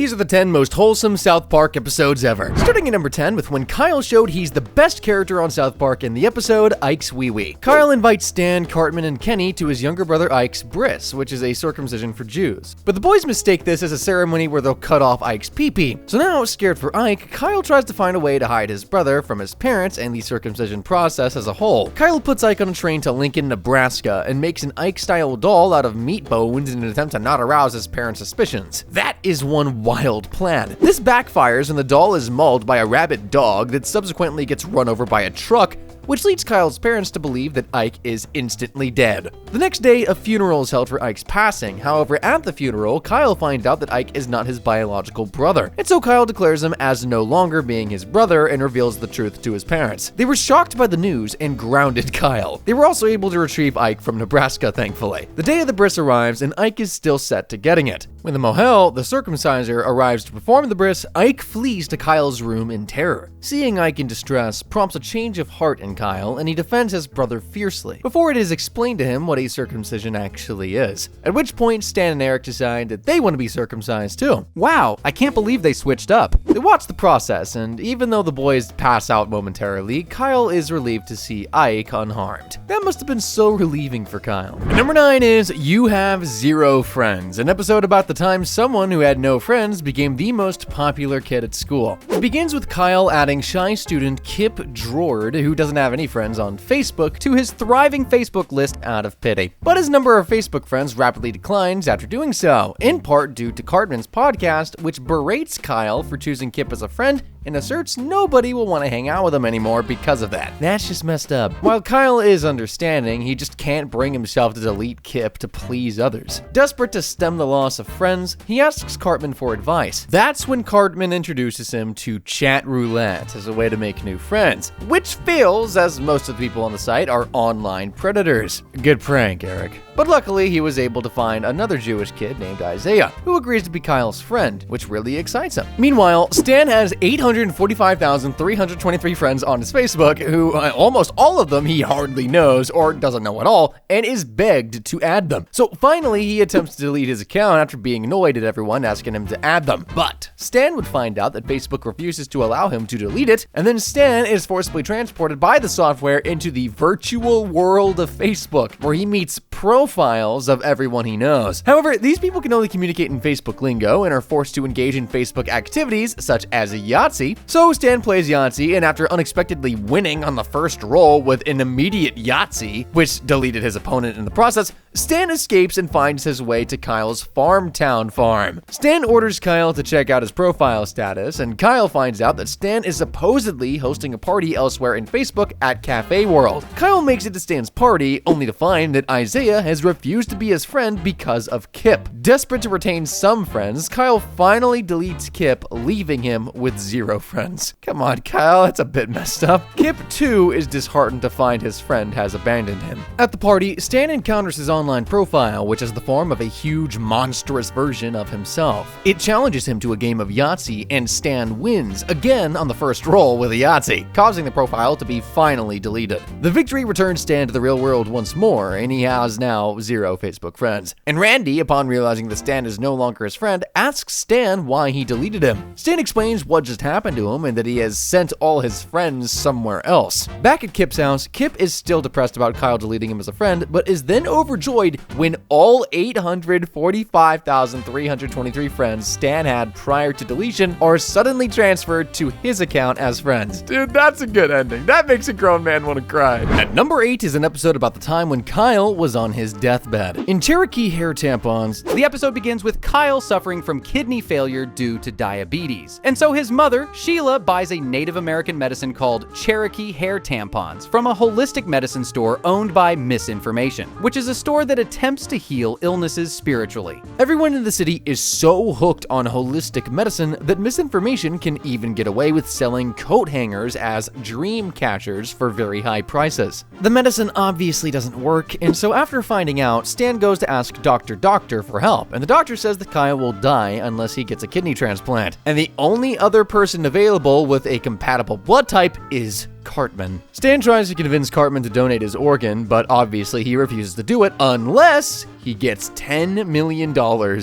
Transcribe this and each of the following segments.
these are the 10 most wholesome South Park episodes ever. Starting at number 10 with when Kyle showed he's the best character on South Park in the episode Ike's Wee Wee. Kyle invites Stan, Cartman, and Kenny to his younger brother Ike's bris, which is a circumcision for Jews. But the boys mistake this as a ceremony where they'll cut off Ike's pee-pee. So now, scared for Ike, Kyle tries to find a way to hide his brother from his parents and the circumcision process as a whole. Kyle puts Ike on a train to Lincoln, Nebraska, and makes an Ike-style doll out of meat bones in an attempt to not arouse his parents' suspicions. That is one wild plan. This backfires and the doll is mauled by a rabid dog that subsequently gets run over by a truck, which leads Kyle's parents to believe that Ike is instantly dead. The next day, a funeral is held for Ike's passing. However, at the funeral, Kyle finds out that Ike is not his biological brother, and so Kyle declares him as no longer being his brother and reveals the truth to his parents. They were shocked by the news and grounded Kyle. They were also able to retrieve Ike from Nebraska, thankfully. The day of the bris arrives, and Ike is still set to getting it. When the mohel, the circumciser, arrives to perform the bris, Ike flees to Kyle's room in terror. Seeing Ike in distress prompts a change of heart in Kyle, and he defends his brother fiercely, before it is explained to him what a circumcision actually is. At which point, Stan and Eric decide that they want to be circumcised too. Wow, I can't believe they switched up. They watch the process, and even though the boys pass out momentarily, Kyle is relieved to see Ike unharmed. That must have been so relieving for Kyle. And number 9 is You Have Zero Friends, an episode about the time someone who had no friends became the most popular kid at school. It begins with Kyle adding shy student Kip Drord, who doesn't have any friends on Facebook, to his thriving Facebook list out of pity. But his number of Facebook friends rapidly declines after doing so, in part due to Cartman's podcast, which berates Kyle for choosing Kip as a friend and asserts nobody will want to hang out with him anymore because of that. That's just messed up. While Kyle is understanding, he just can't bring himself to delete Kip to please others. Desperate to stem the loss of friends, he asks Cartman for advice. That's when Cartman introduces him to chat roulette as a way to make new friends, which fails as most of the people on the site are online predators. Good prank, Eric. But luckily, he was able to find another Jewish kid named Isaiah, who agrees to be Kyle's friend, which really excites him. Meanwhile, Stan has 845,323 friends on his Facebook, who almost all of them he hardly knows or doesn't know at all, and is begged to add them. So finally, he attempts to delete his account after being annoyed at everyone asking him to add them. But Stan would find out that Facebook refuses to allow him to delete it, and then Stan is forcibly transported by the software into the virtual world of Facebook, where he meets profiles of everyone he knows. However, these people can only communicate in Facebook lingo and are forced to engage in Facebook activities such as Yahtzee. So Stan plays Yahtzee, and after unexpectedly winning on the first roll with an immediate Yahtzee, which deleted his opponent in the process, Stan escapes and finds his way to Kyle's farmtown farm. Stan orders Kyle to check out his profile status, and Kyle finds out that Stan is supposedly hosting a party elsewhere in Facebook at Cafe World. Kyle makes it to Stan's party, only to find that Isaiah has refused to be his friend because of Kip. Desperate to retain some friends, Kyle finally deletes Kip, leaving him with 0 friends. Come on, Kyle, that's a bit messed up. Kip, too, is disheartened to find his friend has abandoned him. At the party, Stan encounters his online profile, which is the form of a huge, monstrous version of himself. It challenges him to a game of Yahtzee, and Stan wins, again on the first roll with a Yahtzee, causing the profile to be finally deleted. The victory returns Stan to the real world once more, and he has now 0 Facebook friends. And Randy, upon realizing that Stan is no longer his friend, asks Stan why he deleted him. Stan explains what just happened to him and that he has sent all his friends somewhere else. Back at Kip's house, Kip is still depressed about Kyle deleting him as a friend, but is then overjoyed when all 845,323 friends Stan had prior to deletion are suddenly transferred to his account as friends. Dude, that's a good ending. That makes a grown man want to cry. At number 8 is an episode about the time when Kyle was on his deathbed. In Cherokee hair tampons, The episode begins with Kyle suffering from kidney failure due to diabetes. And so his mother, Sheila, buys a Native American medicine called Cherokee hair tampons from a holistic medicine store owned by Misinformation, which is a store that attempts to heal illnesses spiritually. Everyone in the city is so hooked on holistic medicine that Misinformation can even get away with selling coat hangers as dream catchers for very high prices. The medicine obviously doesn't work, and so after finding out, Stan goes to ask Dr. for help, and the doctor says that Kyle will die unless he gets a kidney transplant. And the only other person available with a compatible blood type is Cartman. Stan tries to convince Cartman to donate his organ, but obviously he refuses to do it unless he gets $10 million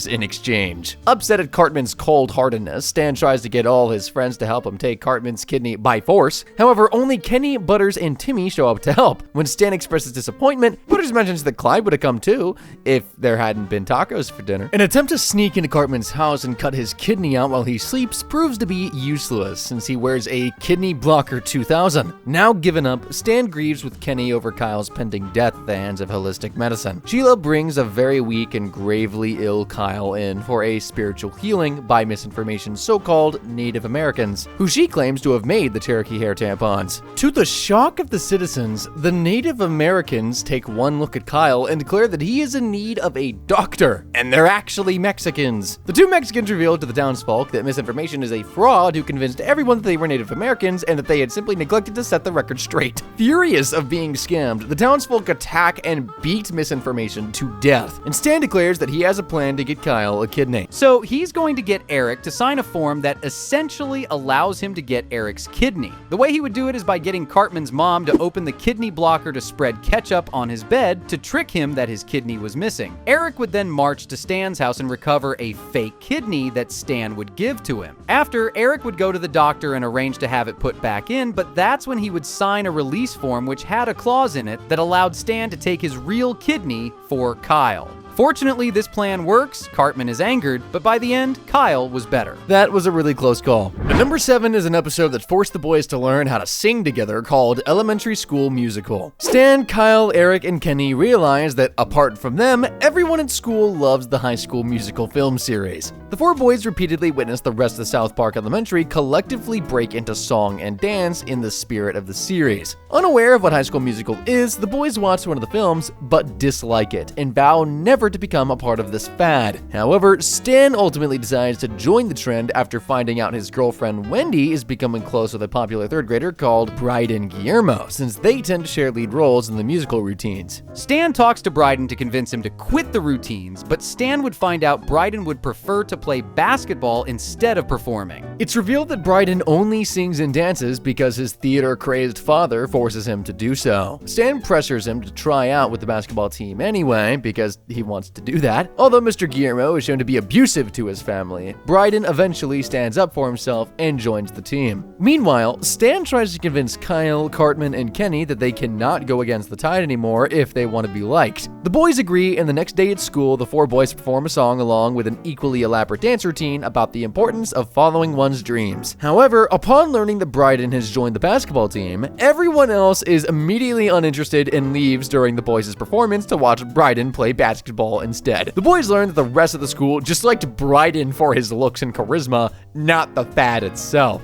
in exchange. Upset at Cartman's cold-heartedness, Stan tries to get all his friends to help him take Cartman's kidney by force. However, only Kenny, Butters, and Timmy show up to help. When Stan expresses disappointment, Butters mentions that Clyde would have come too if there hadn't been tacos for dinner. An attempt to sneak into Cartman's house and cut his kidney out while he sleeps proves to be useless since he wears a kidney blocker 2000. Now given up, Stan grieves with Kenny over Kyle's pending death at the hands of holistic medicine. Sheila brings a very weak and gravely ill Kyle in for a spiritual healing by misinformation so-called Native Americans, who she claims to have made the Cherokee hair tampons. To the shock of the citizens, the Native Americans take one look at Kyle and declare that he is in need of a doctor, and they're actually Mexicans. The two Mexicans reveal to the townsfolk that misinformation is a fraud who convinced everyone that they were Native Americans and that they had simply neglected to set the record straight. Furious of being scammed, the townsfolk attack and beat misinformation to death, and Stan declares that he has a plan to get Kyle a kidney. So he's going to get Eric to sign a form that essentially allows him to get Eric's kidney. The way he would do it is by getting Cartman's mom to open the kidney blocker to spread ketchup on his bed to trick him that his kidney was missing. Eric would then march to Stan's house and recover a fake kidney that Stan would give to him. After, Eric would go to the doctor and arrange to have it put back in, but that's when he would sign a release form which had a clause in it that allowed Stan to take his real kidney for Kyle. Fortunately, this plan works, Cartman is angered, but by the end, Kyle was better. That was a really close call. And number 7 is an episode that forced the boys to learn how to sing together called Elementary School Musical. Stan, Kyle, Eric, and Kenny realize that apart from them, everyone at school loves the High School Musical film series. The 4 boys repeatedly witness the rest of South Park Elementary collectively break into song and dance in the spirit of the series. Unaware of what High School Musical is, the boys watch one of the films, but dislike it, and vow never to become a part of this fad. However, Stan ultimately decides to join the trend after finding out his girlfriend Wendy is becoming close with a popular 3rd grader called Bryden Guillermo, since they tend to share lead roles in the musical routines. Stan talks to Bryden to convince him to quit the routines, but Stan would find out Bryden would prefer to play basketball instead of performing. It's revealed that Bryden only sings and dances because his theater-crazed father forces him to do so. Stan pressures him to try out with the basketball team anyway, because he wants to do that. Although Mr. Guillermo is shown to be abusive to his family, Bryden eventually stands up for himself and joins the team. Meanwhile, Stan tries to convince Kyle, Cartman, and Kenny that they cannot go against the tide anymore if they want to be liked. The boys agree, and the next day at school, the 4 boys perform a song along with an equally elaborate dance routine about the importance of following one's dreams. However, upon learning that Bryden has joined the basketball team, everyone else is immediately uninterested and leaves during the boys' performance to watch Bryden play basketball instead. The boys learn that the rest of the school just liked Bryden for his looks and charisma, not the fad itself.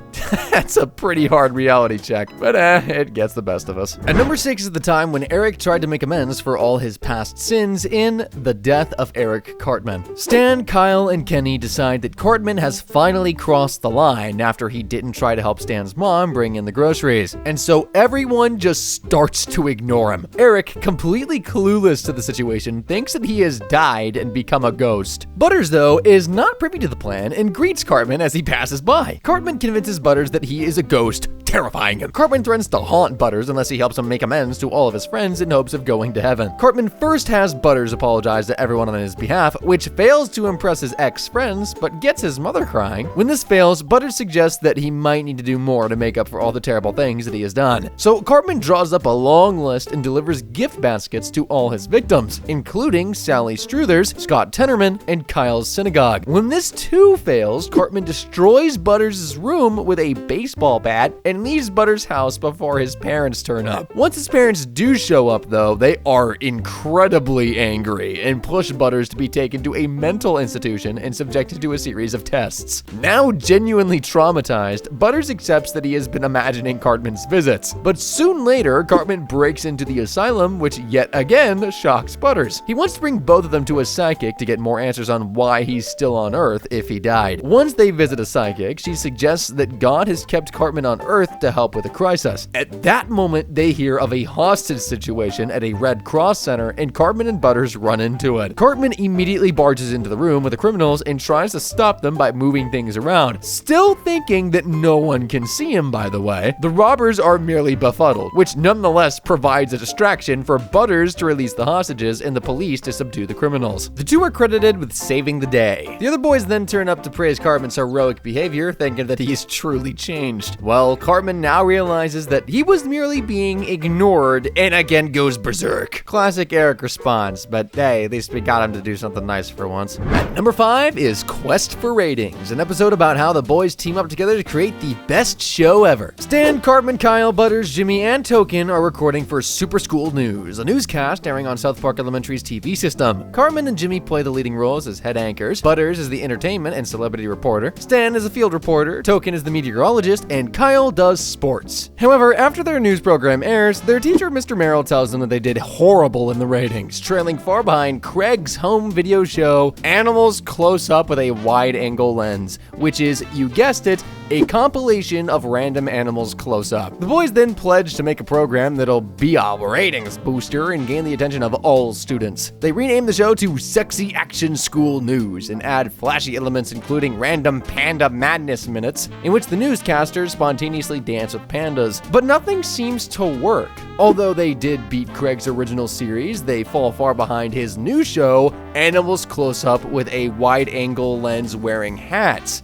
That's a pretty hard reality check, but it gets the best of us. And number 6 is the time when Eric tried to make amends for all his past sins in the death of Eric Cartman. Stan, Kyle, and Kenny decide that Cartman has finally crossed the line after he didn't try to help Stan's mom bring in the groceries, and so everyone just starts to ignore him. Eric, completely clueless to the situation, thinks that he has died and become a ghost. Butters, though, is not privy to the plan and greets Cartman as he passes by. Cartman convinces Butters that he is a ghost, terrifying him. Cartman threatens to haunt Butters unless he helps him make amends to all of his friends in hopes of going to heaven. Cartman first has Butters apologize to everyone on his behalf, which fails to impress his ex-friends, but gets his mother crying. When this fails, Butters suggests that he might need to do more to make up for all the terrible things that he has done. So Cartman draws up a long list and delivers gift baskets to all his victims, including Sally Struthers, Scott Tenorman, and Kyle's synagogue. When this too fails, Cartman destroys Butters' room with a baseball bat and leaves Butters' house before his parents turn up. Once his parents do show up, though, they are incredibly angry and push Butters to be taken to a mental institution and subjected to a series of tests. Now genuinely traumatized, Butters accepts that he has been imagining Cartman's visits, but soon later, Cartman breaks into the asylum, which yet again shocks Butters. He wants to bring both of them to a psychic to get more answers on why he's still on Earth if he died. Once they visit a psychic, she suggests that God has kept Cartman on Earth to help with a crisis. At that moment, they hear of a hostage situation at a Red Cross center, and Cartman and Butters run into it. Cartman immediately barges into the room with the criminals and tries to stop them by moving things around, still thinking that no one can see him, by the way. The robbers are merely befuddled, which nonetheless provides a distraction for Butters to release the hostages and the police to subdue the criminals. The two are credited with saving the day. The other boys then turn up to praise Cartman's heroic behavior, thinking that he's truly changed. Well, Cartman now realizes that he was merely being ignored and again goes berserk. Classic Eric response, but hey, at least we got him to do something nice for once. At number 5 is Quest for Ratings, an episode about how the boys team up together to create the best show ever. Stan, Cartman, Kyle, Butters, Jimmy, and Token are recording for Super School News, a newscast airing on South Park Elementary's TV system. Cartman and Jimmy play the leading roles as head anchors. Butters is the entertainment and celebrity reporter. Stan is a field reporter. Token is the meteorologist, and Kyle does sports. However, after their news program airs, their teacher, Mr. Merrill, tells them that they did horrible in the ratings, trailing far behind Craig's home video show, Animals Close Up with a Wide-Angle Lens, which is, you guessed it, a compilation of random animals close up. The boys then pledge to make a program that'll be a ratings booster and gain the attention of all students. They rename the show to Sexy Action School News and add flashy elements including random panda madness minutes in which the newscasters spontaneously dance with pandas. But nothing seems to work. Although they did beat Craig's original series, they fall far behind his new show, Animals Close Up with a Wide-Angle Lens Wearing Hats.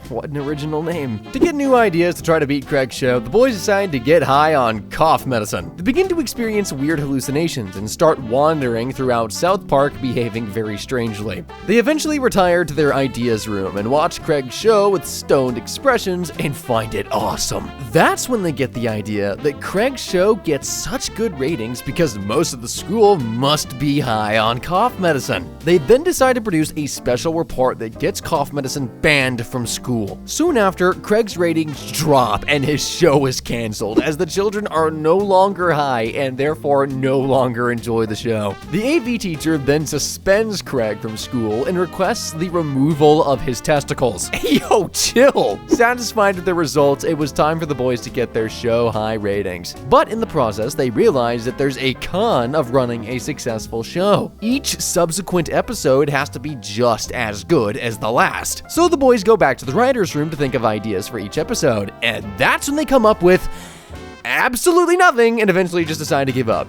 What an original name. To get new ideas to try to beat Craig's show, the boys decide to get high on cough medicine. They begin to experience weird hallucinations and start wandering throughout South Park, behaving very strangely. They eventually retire to their ideas room and watch Craig's show with stoned expressions and find it awesome. That's when they get the idea that Craig's show gets such good ratings because most of the school must be high on cough medicine. They then decide to produce a special report that gets cough medicine banned from school. Soon after, Craig's ratings drop and his show is canceled as the children are no longer high and therefore no longer enjoy the show. The AV teacher then suspends Craig from school and requests the removal of his testicles. Yo, chill! Satisfied with the results, it was time for the boys to get their show high ratings. But in the process, they realize that there's a con of running a successful show. Each subsequent episode has to be just as good as the last. So the boys go back to the writer's room to think of ideas for each episode, and that's when they come up with absolutely nothing and eventually just decide to give up.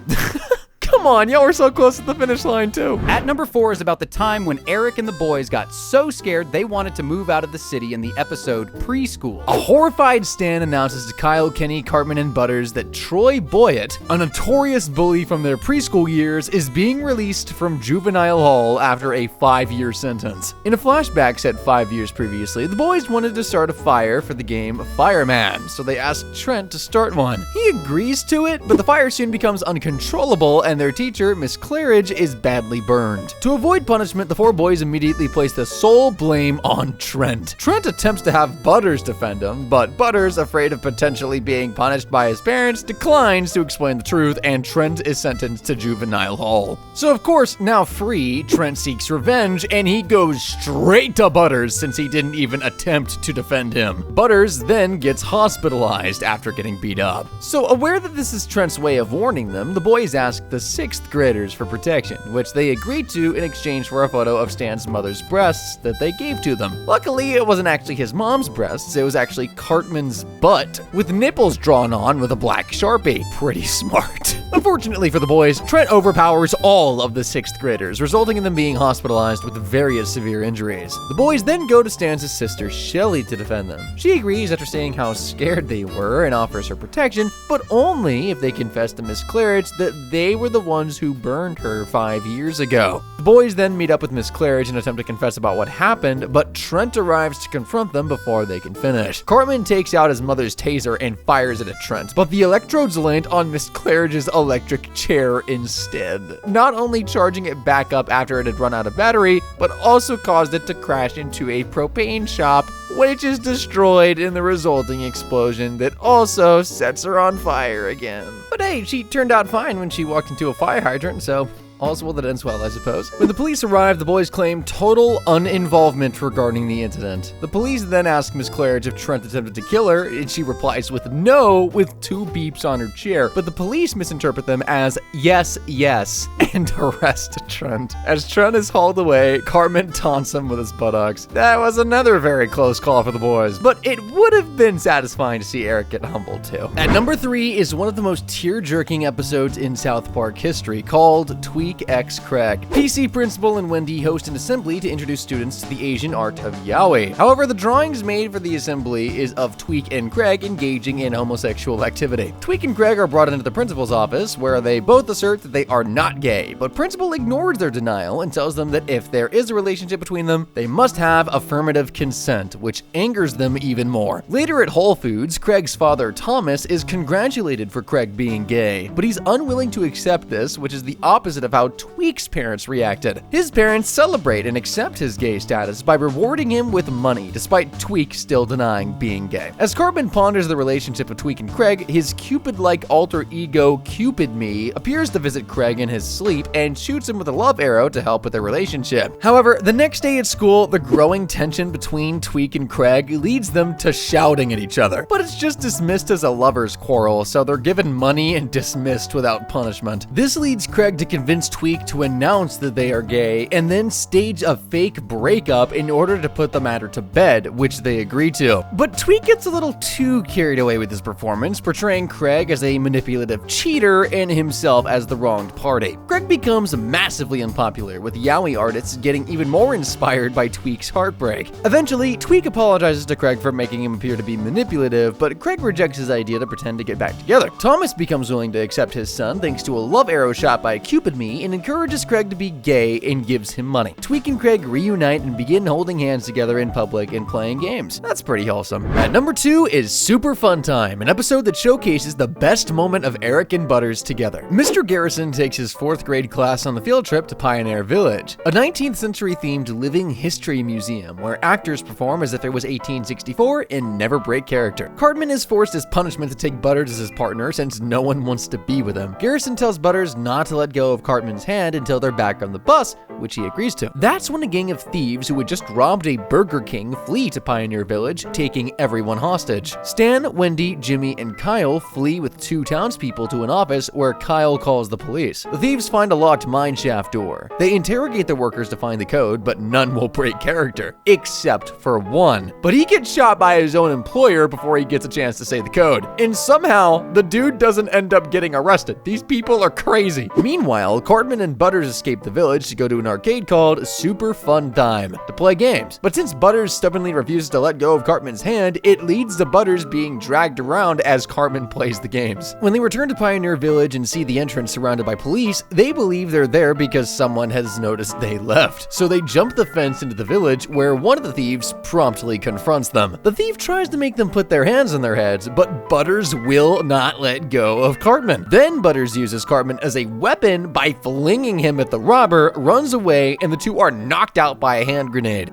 Come on, y'all were so close to the finish line too. At number 4 is about the time when Eric and the boys got so scared they wanted to move out of the city in the episode Preschool. A horrified Stan announces to Kyle, Kenny, Cartman, and Butters that Troy Boyett, a notorious bully from their preschool years, is being released from juvenile hall after a 5-year sentence. In a flashback set 5 years previously, the boys wanted to start a fire for the game Fireman, so they asked Trent to start one. He agrees to it, but the fire soon becomes uncontrollable and their teacher, Miss Claridge, is badly burned. To avoid punishment, the 4 boys immediately place the sole blame on Trent. Trent attempts to have Butters defend him, but Butters, afraid of potentially being punished by his parents, declines to explain the truth, and Trent is sentenced to juvenile hall. So of course, now free, Trent seeks revenge, and he goes straight to Butters since he didn't even attempt to defend him. Butters then gets hospitalized after getting beat up. So aware that this is Trent's way of warning them, the boys ask the 6th graders for protection, which they agreed to in exchange for a photo of Stan's mother's breasts that they gave to them. Luckily, it wasn't actually his mom's breasts, it was actually Cartman's butt, with nipples drawn on with a black Sharpie. Pretty smart. Unfortunately for the boys, Trent overpowers all of the 6th graders, resulting in them being hospitalized with various severe injuries. The boys then go to Stan's sister, Shelly, to defend them. She agrees after seeing how scared they were and offers her protection, but only if they confess to Miss Claridge that they were the ones who burned her 5 years ago. The boys then meet up with Miss Claridge and attempt to confess about what happened, but Trent arrives to confront them before they can finish. Cartman takes out his mother's taser and fires it at Trent, but the electrodes land on Miss Claridge's electric chair instead, not only charging it back up after it had run out of battery, but also caused it to crash into a propane shop, which is destroyed in the resulting explosion that also sets her on fire again. But hey, she turned out fine when she walked into a fire hydrant, so all's well that ends well, I suppose. When the police arrive, the boys claim total uninvolvement regarding the incident. The police then ask Miss Claridge if Trent attempted to kill her, and she replies with no, with 2 beeps on her chair. But the police misinterpret them as yes, yes, and arrest Trent. As Trent is hauled away, Cartman taunts him with his buttocks. That was another very close call for the boys, but it would have been satisfying to see Eric get humbled too. At number 3 is one of the most tear-jerking episodes in South Park history, called Tweek X Craig. PC Principal and Wendy host an assembly to introduce students to the Asian art of yaoi. However, the drawings made for the assembly is of Tweek and Craig engaging in homosexual activity. Tweek and Craig are brought into the principal's office, where they both assert that they are not gay, but Principal ignores their denial and tells them that if there is a relationship between them, they must have affirmative consent, which angers them even more. Later at Whole Foods, Craig's father, Thomas, is congratulated for Craig being gay, but he's unwilling to accept this, which is the opposite of how Tweek's parents reacted. His parents celebrate and accept his gay status by rewarding him with money, despite Tweek still denying being gay. As Cartman ponders the relationship of Tweek and Craig, his Cupid-like alter ego, Cupid Me, appears to visit Craig in his sleep and shoots him with a love arrow to help with their relationship. However, the next day at school, the growing tension between Tweek and Craig leads them to shouting at each other. But it's just dismissed as a lover's quarrel, so they're given money and dismissed without punishment. This leads Craig to convince Tweek to announce that they are gay and then stage a fake breakup in order to put the matter to bed, which they agree to. But Tweek gets a little too carried away with his performance, portraying Craig as a manipulative cheater and himself as the wronged party. Craig becomes massively unpopular, with yaoi artists getting even more inspired by Tweek's heartbreak. Eventually, Tweek apologizes to Craig for making him appear to be manipulative, but Craig rejects his idea to pretend to get back together. Thomas becomes willing to accept his son thanks to a love arrow shot by Cupid Me and encourages Craig to be gay and gives him money. Tweek and Craig reunite and begin holding hands together in public and playing games. That's pretty wholesome. At number 2 is Super Fun Time, an episode that showcases the best moment of Eric and Butters together. Mr. Garrison takes his 4th grade class on the field trip to Pioneer Village, a 19th century themed living history museum where actors perform as if it was 1864 and never break character. Cartman is forced as punishment to take Butters as his partner since no one wants to be with him. Garrison tells Butters not to let go of Cartman's hand until they're back on the bus, which he agrees to. That's when a gang of thieves who had just robbed a Burger King flee to Pioneer Village, taking everyone hostage. Stan, Wendy, Jimmy, and Kyle flee with 2 townspeople to an office where Kyle calls the police. The thieves find a locked mineshaft door. They interrogate the workers to find the code, but none will break character, except for one. But he gets shot by his own employer before he gets a chance to say the code. And somehow, the dude doesn't end up getting arrested. These people are crazy. Meanwhile, Cartman and Butters escape the village to go to an arcade called Super Fun Time to play games. But since Butters stubbornly refuses to let go of Cartman's hand, it leads to Butters being dragged around as Cartman plays the games. When they return to Pioneer Village and see the entrance surrounded by police, they believe they're there because someone has noticed they left. So they jump the fence into the village where one of the thieves promptly confronts them. The thief tries to make them put their hands on their heads, but Butters will not let go of Cartman. Then Butters uses Cartman as a weapon by flinging him at the robber, runs away, and the two are knocked out by a hand grenade.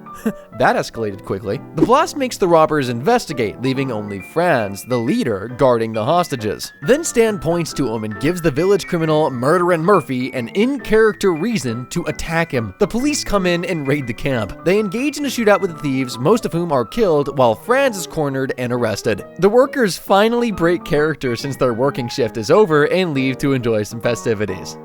That escalated quickly. The blast makes the robbers investigate, leaving only Franz, the leader, guarding the hostages. Then Stan points to him and gives the village criminal Murderin' Murphy an in-character reason to attack him. The police come in and raid the camp. They engage in a shootout with the thieves, most of whom are killed, while Franz is cornered and arrested. The workers finally break character since their working shift is over and leave to enjoy some festivities.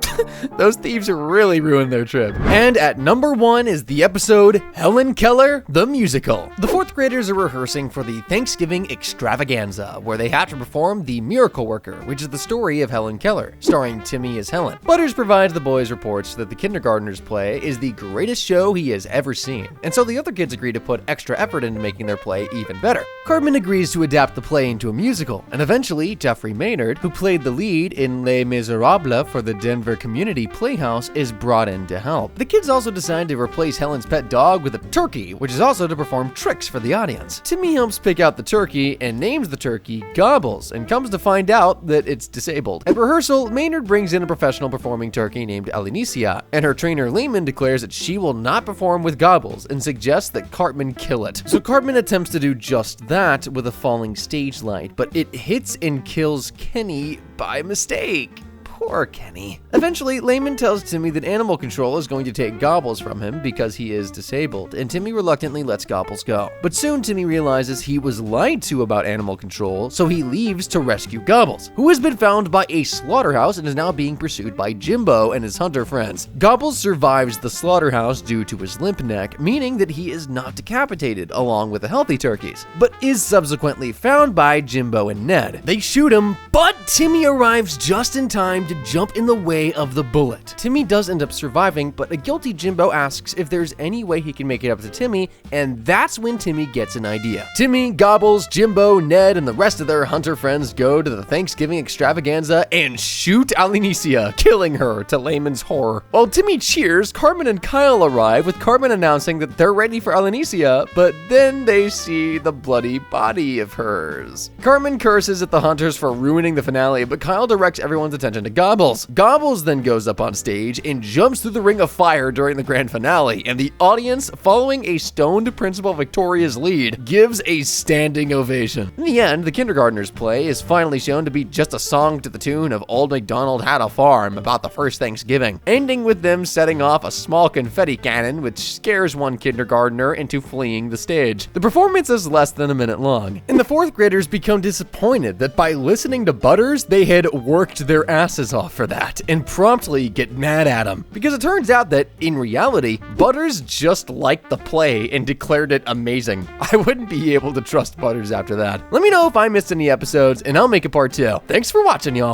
Those thieves really ruined their trip. And at number 1 is the episode Helen Keller, the Musical. The 4th graders are rehearsing for the Thanksgiving extravaganza, where they have to perform The Miracle Worker, which is the story of Helen Keller, starring Timmy as Helen. Butters provides the boys reports that the kindergartners' play is the greatest show he has ever seen, and so the other kids agree to put extra effort into making their play even better. Cartman agrees to adapt the play into a musical, and eventually Jeffrey Maynard, who played the lead in Les Miserables for the Denver Community Playhouse, is brought in to help. The kids also decide to replace Helen's pet dog with a turkey, which is also to perform tricks for the audience. Timmy helps pick out the turkey and names the turkey Gobbles, and comes to find out that it's disabled. At rehearsal, Maynard brings in a professional performing turkey named Alinicia, and her trainer Lehman declares that she will not perform with Gobbles and suggests that Cartman kill it. So Cartman attempts to do just that with a falling stage light, but it hits and kills Kenny by mistake. Poor Kenny. Eventually, Layman tells Timmy that animal control is going to take Gobbles from him because he is disabled, and Timmy reluctantly lets Gobbles go. But soon Timmy realizes he was lied to about animal control, so he leaves to rescue Gobbles, who has been found by a slaughterhouse and is now being pursued by Jimbo and his hunter friends. Gobbles survives the slaughterhouse due to his limp neck, meaning that he is not decapitated, along with the healthy turkeys, but is subsequently found by Jimbo and Ned. They shoot him, but Timmy arrives just in time to jump in the way of the bullet. Timmy does end up surviving, but a guilty Jimbo asks if there's any way he can make it up to Timmy, and that's when Timmy gets an idea. Timmy, Gobbles, Jimbo, Ned, and the rest of their hunter friends go to the Thanksgiving extravaganza and shoot Alenicia, killing her to Layman's horror. While Timmy cheers, Cartman and Kyle arrive, with Cartman announcing that they're ready for Alenicia, but then they see the bloody body of hers. Cartman curses at the hunters for ruining the finale, but Kyle directs everyone's attention to Gobbles. Gobbles then goes up on stage and jumps through the ring of fire during the grand finale, and the audience, following a stoned Principal Victoria's lead, gives a standing ovation. In the end, the kindergartners' play is finally shown to be just a song to the tune of Old MacDonald Had a Farm about the first Thanksgiving, ending with them setting off a small confetti cannon which scares one kindergartner into fleeing the stage. The performance is less than a minute long, and the fourth graders become disappointed that by listening to Butters, they had worked their asses off for that, and promptly get mad at him. Because it turns out that, in reality, Butters just liked the play and declared it amazing. I wouldn't be able to trust Butters after that. Let me know if I missed any episodes, and I'll make a part 2. Thanks for watching, y'all.